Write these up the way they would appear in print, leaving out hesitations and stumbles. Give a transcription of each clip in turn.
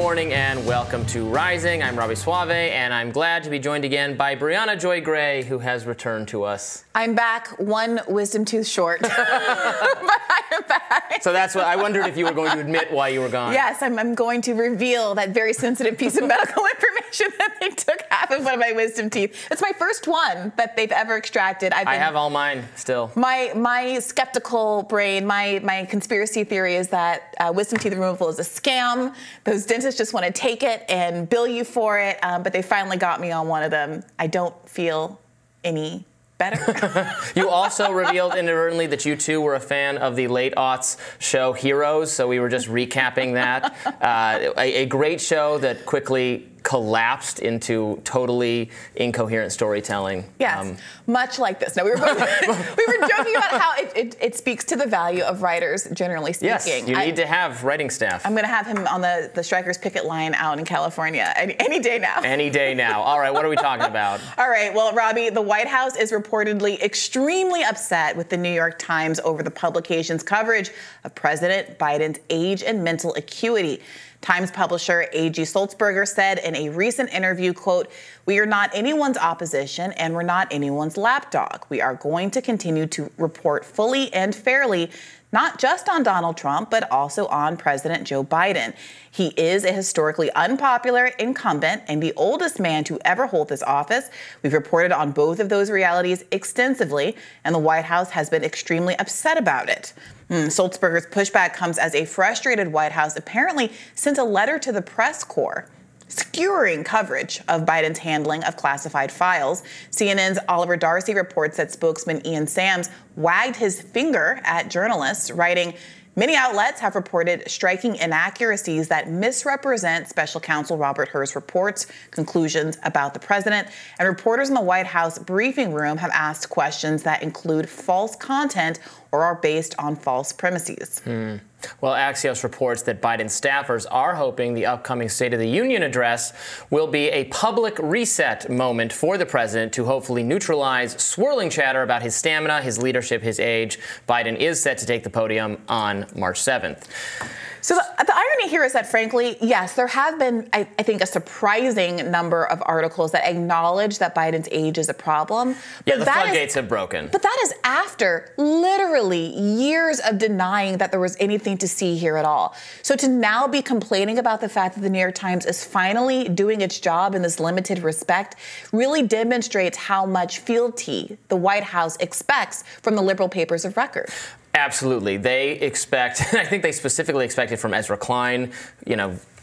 morning and welcome to Rising. I'm Robbie Suave, and I'm glad to be joined again by Brianna Joy Gray, who has returned to us. I'm back, one wisdom tooth short, but I am back. So that's what I wondered if you were going to admit why you were gone. Yes, I'm going to reveal that very sensitive piece of medical information that they took half of one of my wisdom teeth. It's my first one that they've ever extracted. I have all mine still. My skeptical brain, my conspiracy theory is that wisdom teeth removal is a scam. Those dentists just want to take it and bill you for it, but they finally got me on one of them. I don't feel any better. You also revealed inadvertently that you too were a fan of the late aughts show Heroes, so we were just recapping that. A great show that quickly collapsed into totally incoherent storytelling. Yes, much like this. No, we were joking about how it speaks to the value of writers, generally speaking. Yes, you need to have writing staff. I'm going to have him on the strikers picket line out in California any day now. Any day now. All right, what are we talking about? All right, well, Robbie, the White House is reportedly extremely upset with the New York Times over the publication's coverage of President Biden's age and mental acuity. Times publisher A.G. Sulzberger said in a recent interview, quote, "We are not anyone's opposition and we're not anyone's lapdog. We are going to continue to report fully and fairly, not just on Donald Trump, but also on President Joe Biden. He is a historically unpopular incumbent and the oldest man to ever hold this office. We've reported on both of those realities extensively, and the White House has been extremely upset about it." Sulzberger's pushback comes as a frustrated White House apparently sent a letter to the press corps skewering coverage of Biden's handling of classified files. CNN's Oliver Darcy reports that spokesman Ian Sams wagged his finger at journalists, writing, "Many outlets have reported striking inaccuracies that misrepresent Special Counsel Robert Hur's reports, conclusions about the president, and reporters in the White House briefing room have asked questions that include false content or are based on false premises." Well, Axios reports that Biden staffers are hoping the upcoming State of the Union address will be a public reset moment for the president to hopefully neutralize swirling chatter about his stamina, his leadership, his age. Biden is set to take the podium on March 7th. So the irony here is that, frankly, yes, there have been, I think, a surprising number of articles that acknowledge that Biden's age is a problem. Yeah, the floodgates have broken. But that is after literally years of denying that there was anything to see here at all. So to now be complaining about the fact that the New York Times is finally doing its job in this limited respect really demonstrates how much fealty the White House expects from the liberal papers of record. Absolutely. They expect, and I think they specifically expected from Ezra Klein,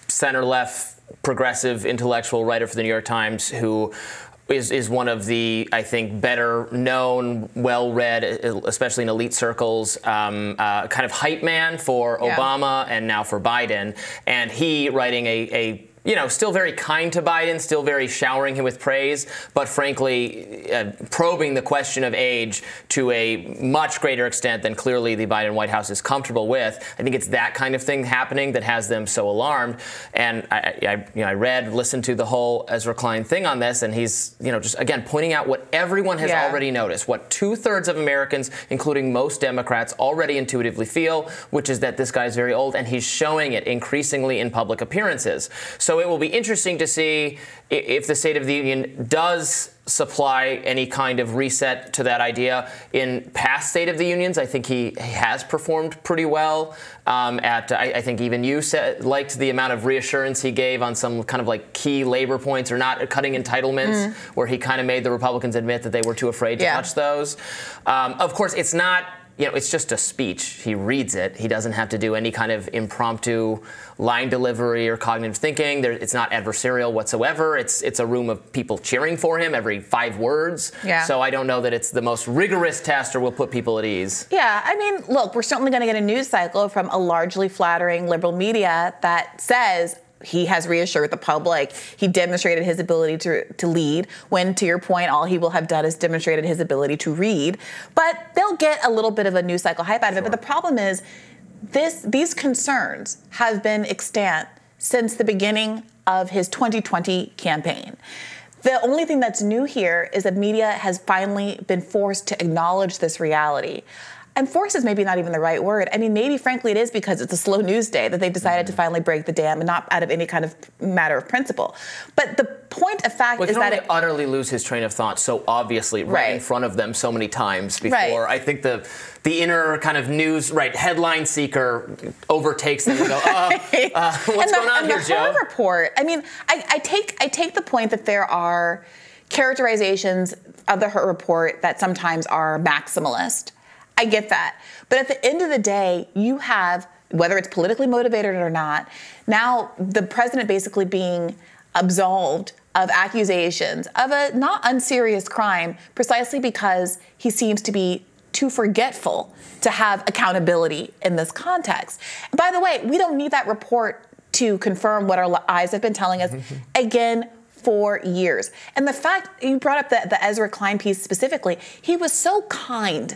center-left, progressive, intellectual writer for the New York Times, who is one of the, I think, better known, well-read, especially in elite circles, kind of hype man for Obama and now for Biden. And he writing still very kind to Biden, still very showering him with praise, but frankly, probing the question of age to a much greater extent than clearly the Biden White House is comfortable with. I think it's that kind of thing happening that has them so alarmed. And I listened to the whole Ezra Klein thing on this, and he's, just again pointing out what everyone has already noticed, what 2/3 of Americans, including most Democrats, already intuitively feel, which is that this guy's very old, and he's showing it increasingly in public appearances. So it will be interesting to see if the State of the Union does supply any kind of reset to that idea. In past State of the Unions, I think he has performed pretty well. I think even you liked the amount of reassurance he gave on some kind of like key labor points or not cutting entitlements, where he kind of made the Republicans admit that they were too afraid to touch those. Of course, it's not. It's just a speech. He reads it. He doesn't have to do any kind of impromptu line delivery or cognitive thinking. It's not adversarial whatsoever. It's a room of people cheering for him every 5 words. Yeah. So I don't know that it's the most rigorous test or will put people at ease. Yeah, I mean, look, we're certainly going to get a news cycle from a largely flattering liberal media that says he has reassured the public. He demonstrated his ability to lead, when, to your point, all he will have done is demonstrated his ability to read. But they'll get a little bit of a news cycle hype out of it. But the problem is these concerns have been extant since the beginning of his 2020 campaign. The only thing that's new here is that media has finally been forced to acknowledge this reality. Enforce is maybe not even the right word. I mean, maybe frankly it is because it's a slow news day that they've decided to finally break the dam, and not out of any kind of matter of principle. But the point of fact is that it utterly lose his train of thought so obviously right in front of them so many times before. I think the inner kind of news headline seeker overtakes them and go, what's going on here, Joe? And the Hur report. I mean, I take the point that there are characterizations of the Hur report that sometimes are maximalist. I get that. But at the end of the day, you have, whether it's politically motivated or not, now the president basically being absolved of accusations of a not unserious crime precisely because he seems to be too forgetful to have accountability in this context. And by the way, we don't need that report to confirm what our eyes have been telling us again for years. And the fact you brought up the Ezra Klein piece specifically, he was so kind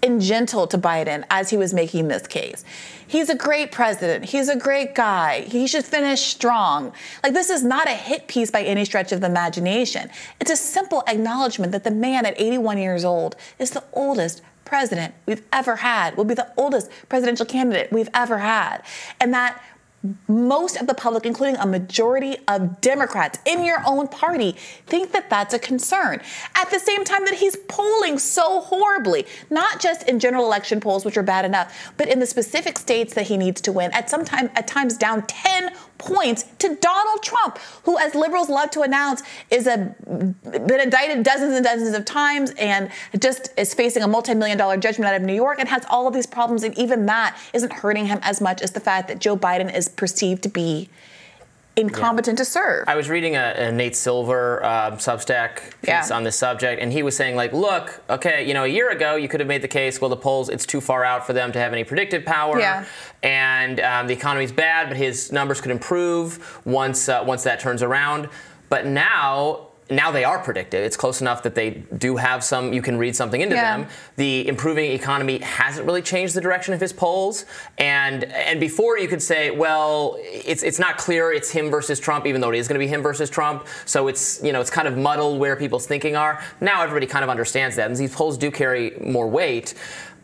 and gentle to Biden as he was making this case. He's a great president. He's a great guy. He should finish strong. Like, this is not a hit piece by any stretch of the imagination. It's a simple acknowledgement that the man at 81 years old is the oldest president we've ever had, will be the oldest presidential candidate we've ever had. And that most of the public, including a majority of Democrats in your own party, think that that's a concern. At the same time that he's polling so horribly, not just in general election polls, which are bad enough, but in the specific states that he needs to win, at times down 10 points to Donald Trump, who, as liberals love to announce, been indicted dozens and dozens of times and just is facing a multi-million-dollar judgment out of New York and has all of these problems, and even that isn't hurting him as much as the fact that Joe Biden is perceived to be incompetent to serve. I was reading a Nate Silver Substack piece on this subject, and he was saying, like, look, okay, a year ago you could have made the case, well, the polls, it's too far out for them to have any predictive power, and the economy's bad, but his numbers could improve once that turns around. But now they are predictive. It's close enough that they do have some, you can read something into them. The improving economy hasn't really changed the direction of his polls. And before you could say, well, it's not clear it's him versus Trump, even though it is going to be him versus Trump. So it's kind of muddled where people's thinking are. Now everybody kind of understands that. And these polls do carry more weight.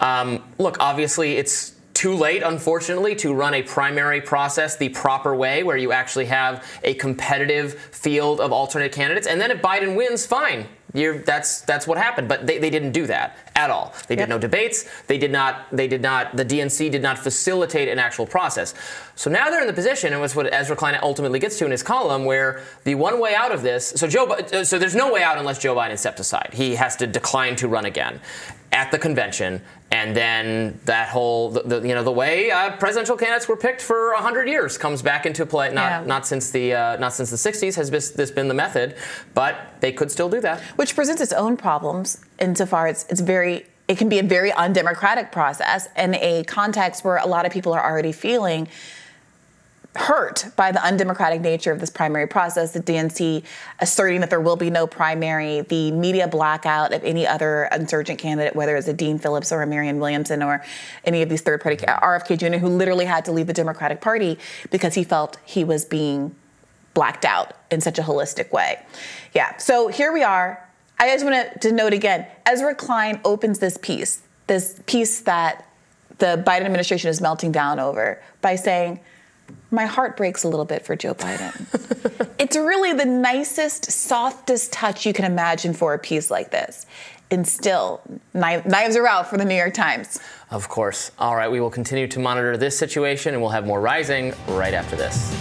Look, obviously it's too late, unfortunately, to run a primary process the proper way, where you actually have a competitive field of alternate candidates. And then if Biden wins, fine. That's what happened. But they didn't do that at all. They did no debates. The DNC did not facilitate an actual process. So now they're in the position, and it's what Ezra Klein ultimately gets to in his column, where the one way out of this, so there's no way out unless Joe Biden steps aside. He has to decline to run again at the convention. And then that whole, the way presidential candidates were picked for 100 years comes back into play. Not since the 60s has this been the method, but they could still do that. Which presents its own problems insofar as it can be a very undemocratic process in a context where a lot of people are already feeling hurt by the undemocratic nature of this primary process, the DNC asserting that there will be no primary, the media blackout of any other insurgent candidate, whether it's a Dean Phillips or a Marianne Williamson or any of these third-party, RFK Jr., who literally had to leave the Democratic Party because he felt he was being blacked out in such a holistic way. So here we are. I just wanted to note again, Ezra Klein opens this piece that the Biden administration is melting down over by saying, my heart breaks a little bit for Joe Biden. It's really the nicest, softest touch you can imagine for a piece like this. And still, knives are out for the New York Times. Of course. All right, we will continue to monitor this situation, and we'll have more Rising right after this.